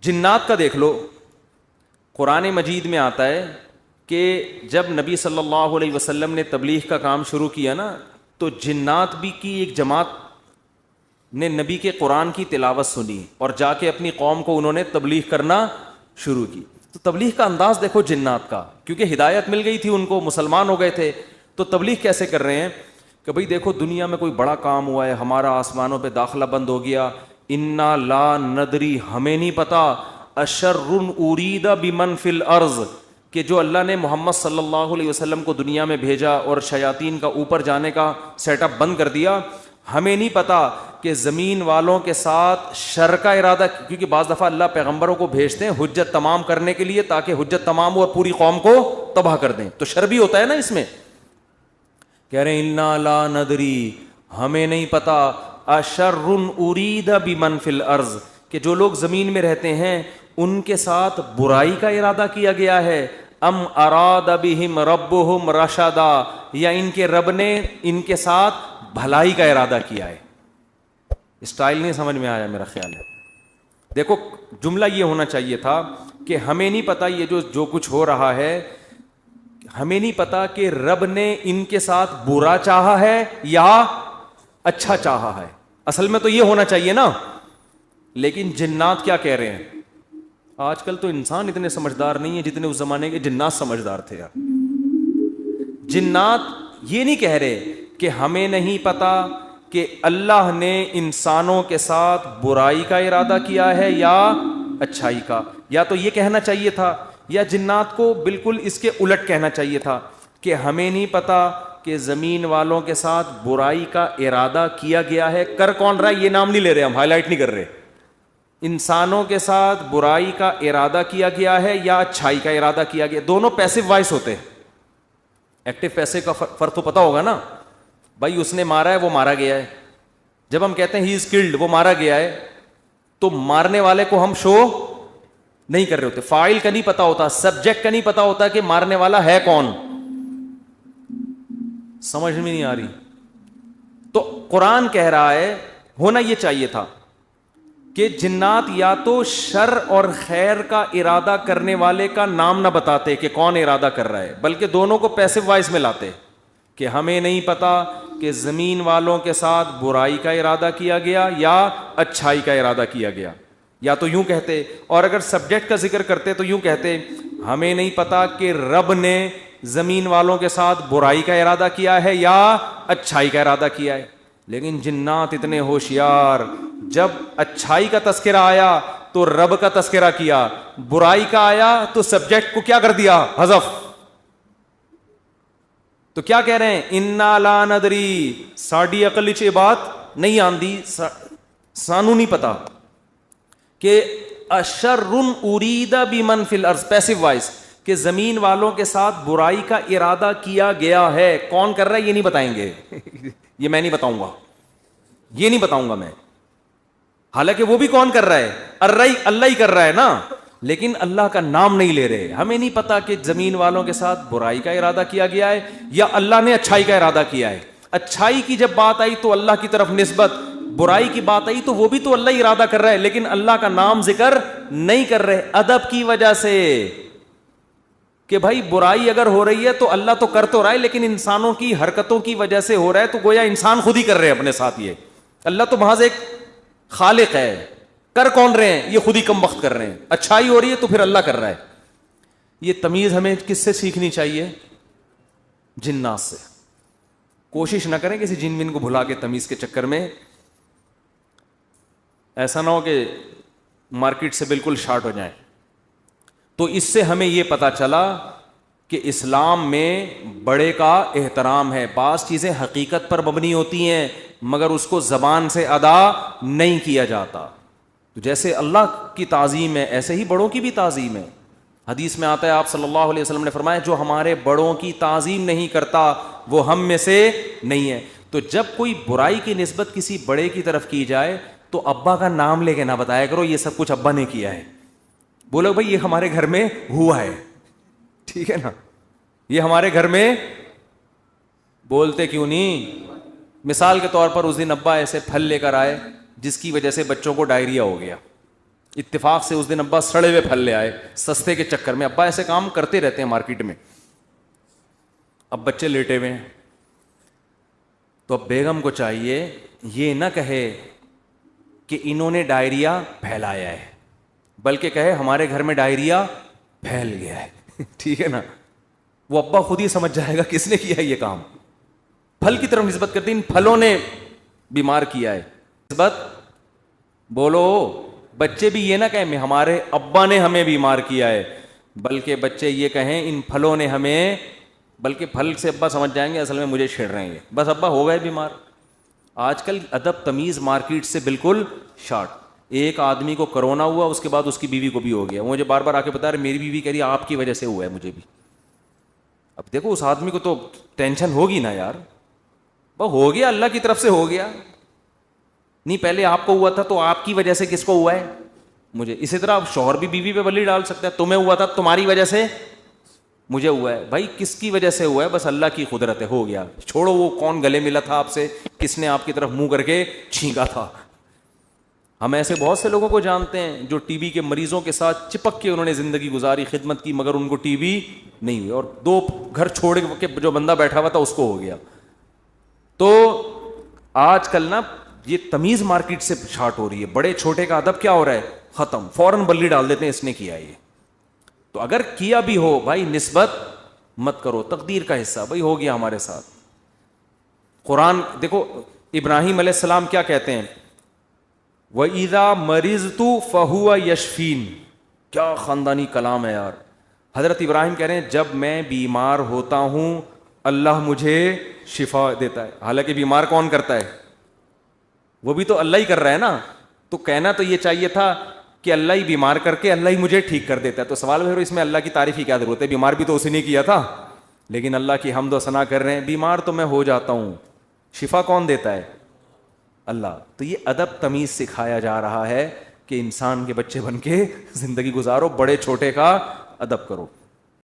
جنات کا دیکھ لو، قرآن مجید میں آتا ہے کہ جب نبی صلی اللہ علیہ وسلم نے تبلیغ کا کام شروع کیا نا، تو جنات بھی کی ایک جماعت نے نبی کے قرآن کی تلاوت سنی اور جا کے اپنی قوم کو انہوں نے تبلیغ کرنا شروع کی. تو تبلیغ کا انداز دیکھو جنات کا، کیونکہ ہدایت مل گئی تھی ان کو، مسلمان ہو گئے تھے. تو تبلیغ کیسے کر رہے ہیں کہ بھئی دیکھو دنیا میں کوئی بڑا کام ہوا ہے، ہمارا آسمانوں پہ داخلہ بند ہو گیا، انا لا ندری، ہمیں نہیں پتا، اشر ارید بمن فی الارض، کہ جو اللہ نے محمد صلی اللہ علیہ وسلم کو دنیا میں بھیجا اور شیاطین کا اوپر جانے کا سیٹ اپ بند کر دیا، ہمیں نہیں پتا کہ زمین والوں کے ساتھ شر کا ارادہ، کیونکہ بعض دفعہ اللہ پیغمبروں کو بھیجتے ہیں حجت تمام کرنے کے لیے تاکہ حجت تمام ہو اور پوری قوم کو تباہ کر دیں، تو شر بھی ہوتا ہے نا اس میں. کہہ رہے ہیں انا لا ندری، ہمیں نہیں پتا، اشر ارید بمن فی الارض، کہ جو لوگ زمین میں رہتے ہیں ان کے ساتھ برائی کا ارادہ کیا گیا ہے، ام اراد بہم ربہم رشدا، یا ان کے رب نے ان کے ساتھ بھلائی کا ارادہ کیا ہے. اسٹائل نہیں سمجھ میں آیا میرا خیال ہے. دیکھو جملہ یہ ہونا چاہیے تھا کہ ہمیں نہیں پتا یہ جو کچھ ہو رہا ہے، ہمیں نہیں پتا کہ رب نے ان کے ساتھ برا چاہا ہے یا اچھا چاہا ہے. اصل میں تو یہ ہونا چاہیے نا. لیکن جنات کیا کہہ رہے ہیں؟ آج کل تو انسان اتنے سمجھدار نہیں ہے جتنے اس زمانے کے جنات سمجھدار تھے یار. جنات یہ نہیں کہہ رہے کہ ہمیں نہیں پتا کہ اللہ نے انسانوں کے ساتھ برائی کا ارادہ کیا ہے یا اچھائی کا. یا تو یہ کہنا چاہیے تھا، یا جنات کو بالکل اس کے الٹ کہنا چاہیے تھا کہ ہمیں نہیں پتا کہ زمین والوں کے ساتھ برائی کا ارادہ کیا گیا ہے. کر کون رہا ہے یہ نام نہیں لے رہے، ہم ہائی لائٹ نہیں کر رہے. انسانوں کے ساتھ برائی کا ارادہ کیا گیا ہے یا اچھائی کا ارادہ کیا گیا. دونوں پیسو وائس ہوتے ہیں. ایکٹیو پیسو کا فرق تو پتا ہوگا نا. بھائی اس نے مارا ہے، وہ مارا گیا ہے. جب ہم کہتے ہیں ہی از کلڈ، وہ مارا گیا ہے، تو مارنے والے کو ہم شو نہیں کر رہے ہوتے. فاعل کا نہیں پتا ہوتا، سبجیکٹ کا نہیں پتا ہوتا کہ مارنے والا ہے کون. سمجھ میں نہیں آ رہی. تو قرآن کہہ رہا ہے ہونا یہ چاہیے تھا کہ جنات یا تو شر اور خیر کا ارادہ کرنے والے کا نام نہ بتاتے کہ کون ارادہ کر رہا ہے، بلکہ دونوں کو پیسو وائس میں لاتے کہ ہمیں نہیں پتا کہ زمین والوں کے ساتھ برائی کا ارادہ کیا گیا یا اچھائی کا ارادہ کیا گیا. یا تو یوں کہتے، اور اگر سبجیکٹ کا ذکر کرتے تو یوں کہتے ہمیں نہیں پتا کہ رب نے زمین والوں کے ساتھ برائی کا ارادہ کیا ہے یا اچھائی کا ارادہ کیا ہے. لیکن جنات اتنے ہوشیار، جب اچھائی کا تذکرہ آیا تو رب کا تذکرہ کیا، برائی کا آیا تو سبجیکٹ کو کیا کر دیا، حذف. تو کیا کہہ رہے ہیں؟ انا لا ندری، ساڈی عقل چ بات نہیں آندی، سانو نہیں پتا کہ اشر ارید بمن فی الارض، پیسو وائس، کہ زمین والوں کے ساتھ برائی کا ارادہ کیا گیا ہے. کون کر رہا ہے یہ نہیں بتائیں گے. یہ میں نہیں بتاؤں گا، یہ نہیں بتاؤں گا میں. حالانکہ وہ بھی کون کر رہا ہے؟ اللہ ہی کر رہا ہے نا، لیکن اللہ کا نام نہیں لے رہے. ہمیں نہیں پتا کہ زمین والوں کے ساتھ برائی کا ارادہ کیا گیا ہے یا اللہ نے اچھائی کا ارادہ کیا ہے. اچھائی کی جب بات آئی تو اللہ کی طرف نسبت، برائی کی بات آئی تو وہ بھی تو اللہ ہی ارادہ کر رہا ہے، لیکن اللہ کا نام ذکر نہیں کر رہے. ادب کی وجہ سے کہ بھائی برائی اگر ہو رہی ہے تو اللہ تو کر تو رہا ہے، لیکن انسانوں کی حرکتوں کی وجہ سے ہو رہا ہے، تو گویا انسان خود ہی کر رہے ہیں اپنے ساتھ. یہ اللہ تو محض ایک خالق ہے. کر کون رہے ہیں؟ یہ خود ہی کم وقت کر رہے ہیں. اچھائی ہو رہی ہے تو پھر اللہ کر رہا ہے. یہ تمیز ہمیں کس سے سیکھنی چاہیے؟ جنات سے. کوشش نہ کریں کسی جن ون کو بھلا کے تمیز کے چکر میں ایسا نہ ہو کہ مارکیٹ سے بالکل شارٹ ہو جائیں. تو اس سے ہمیں یہ پتا چلا کہ اسلام میں بڑے کا احترام ہے. بعض چیزیں حقیقت پر مبنی ہوتی ہیں مگر اس کو زبان سے ادا نہیں کیا جاتا. تو جیسے اللہ کی تعظیم ہے ایسے ہی بڑوں کی بھی تعظیم ہے. حدیث میں آتا ہے، آپ صلی اللہ علیہ وسلم نے فرمایا جو ہمارے بڑوں کی تعظیم نہیں کرتا وہ ہم میں سے نہیں ہے. تو جب کوئی برائی کی نسبت کسی بڑے کی طرف کی جائے تو ابا کا نام لے کے نہ بتایا کرو یہ سب کچھ ابا نے کیا ہے. بولو بھائی یہ ہمارے گھر میں ہوا ہے، ٹھیک ہے نا، یہ ہمارے گھر میں. بولتے کیوں نہیں؟ مثال کے طور پر اس دن ابا ایسے پھل لے کر آئے جس کی وجہ سے بچوں کو ڈائریا ہو گیا. اتفاق سے اس دن ابا سڑے ہوئے پھل لے آئے سستے کے چکر میں. ابا ایسے کام کرتے رہتے ہیں مارکیٹ میں. اب بچے لیٹے ہوئے ہیں, تو اب بیگم کو چاہیے یہ نہ کہے کہ انہوں نے ڈائریا پھیلایا ہے, بلکہ کہے ہمارے گھر میں ڈائریا پھیل گیا ہے. ٹھیک ہے نا, وہ ابا خود ہی سمجھ جائے گا کس نے کیا ہے یہ کام. پھل کی طرف نسبت کرتے ان پھلوں نے بیمار کیا ہے. نسبت بولو, بچے بھی یہ نہ کہیں ہمارے ابا نے ہمیں بیمار کیا ہے, بلکہ بچے یہ کہیں ان پھلوں نے ہمیں, بلکہ پھل سے ابا سمجھ جائیں گے اصل میں مجھے چھیڑ رہے ہیں, بس ابا ہو گئے بیمار. آج کل ادب تمیز مارکیٹ سے بالکل شارٹ. ایک آدمی کو کرونا ہوا, اس کے بعد اس کی بیوی کو بھی ہو گیا. مجھے بار بار آ کے بتا رہے میری بیوی کہہ رہی آپ کی وجہ سے ہوا ہے مجھے بھی. اب دیکھو اس آدمی کو تو ٹینشن ہوگی نا یار, وہ ہو گیا اللہ کی طرف سے ہو گیا, نہیں پہلے آپ کو ہوا تھا تو آپ کی وجہ سے کس کو ہوا ہے مجھے. اسی طرح شوہر بھی بیوی پہ بلی ڈال سکتا ہے, تمہیں ہوا تھا تمہاری وجہ سے مجھے ہوا ہے. بھائی کس کی وجہ سے ہوا ہے, بس اللہ کی قدرت ہے, ہو گیا. چھوڑو وہ کون گلے ملا تھا آپ سے, کس نے آپ کی طرف منہ کر کے چھینکا تھا. ہم ایسے بہت سے لوگوں کو جانتے ہیں جو ٹی بی کے مریضوں کے ساتھ چپک کے انہوں نے زندگی گزاری, خدمت کی, مگر ان کو ٹی بی نہیں ہوئی, اور 2 گھر چھوڑ کے جو بندہ بیٹھا ہوا تھا اس کو ہو گیا. تو آج کل نا یہ تمیز مارکیٹ سے شارٹ ہو رہی ہے. بڑے چھوٹے کا ادب کیا ہو رہا ہے, ختم, فوراً بلی ڈال دیتے ہیں اس نے کیا یہ. تو اگر کیا بھی ہو بھائی نسبت مت کرو, تقدیر کا حصہ, بھائی ہو گیا ہمارے ساتھ. قرآن دیکھو ابراہیم علیہ السلام کیا کہتے ہیں, وَإِذَا مَرِضْتُ فَهُوَ يَشْفِينِ. کیا خاندانی کلام ہے یار. حضرت ابراہیم کہہ رہے ہیں جب میں بیمار ہوتا ہوں اللہ مجھے شفا دیتا ہے. حالانکہ بیمار کون کرتا ہے, وہ بھی تو اللہ ہی کر رہا ہے نا. تو کہنا تو یہ چاہیے تھا کہ اللہ ہی بیمار کر کے اللہ ہی مجھے ٹھیک کر دیتا ہے. تو سوال ہے اس میں اللہ کی تعریف کی کیا ضرورت ہے, بیمار بھی تو اسی نے کیا تھا. لیکن اللہ کی حمد و ثنا کر رہے ہیں, بیمار تو میں ہو جاتا ہوں, شفا کون دیتا ہے, اللہ. تو یہ ادب تمیز سکھایا جا رہا ہے کہ انسان کے بچے بن کے زندگی گزارو, بڑے چھوٹے کا ادب کرو.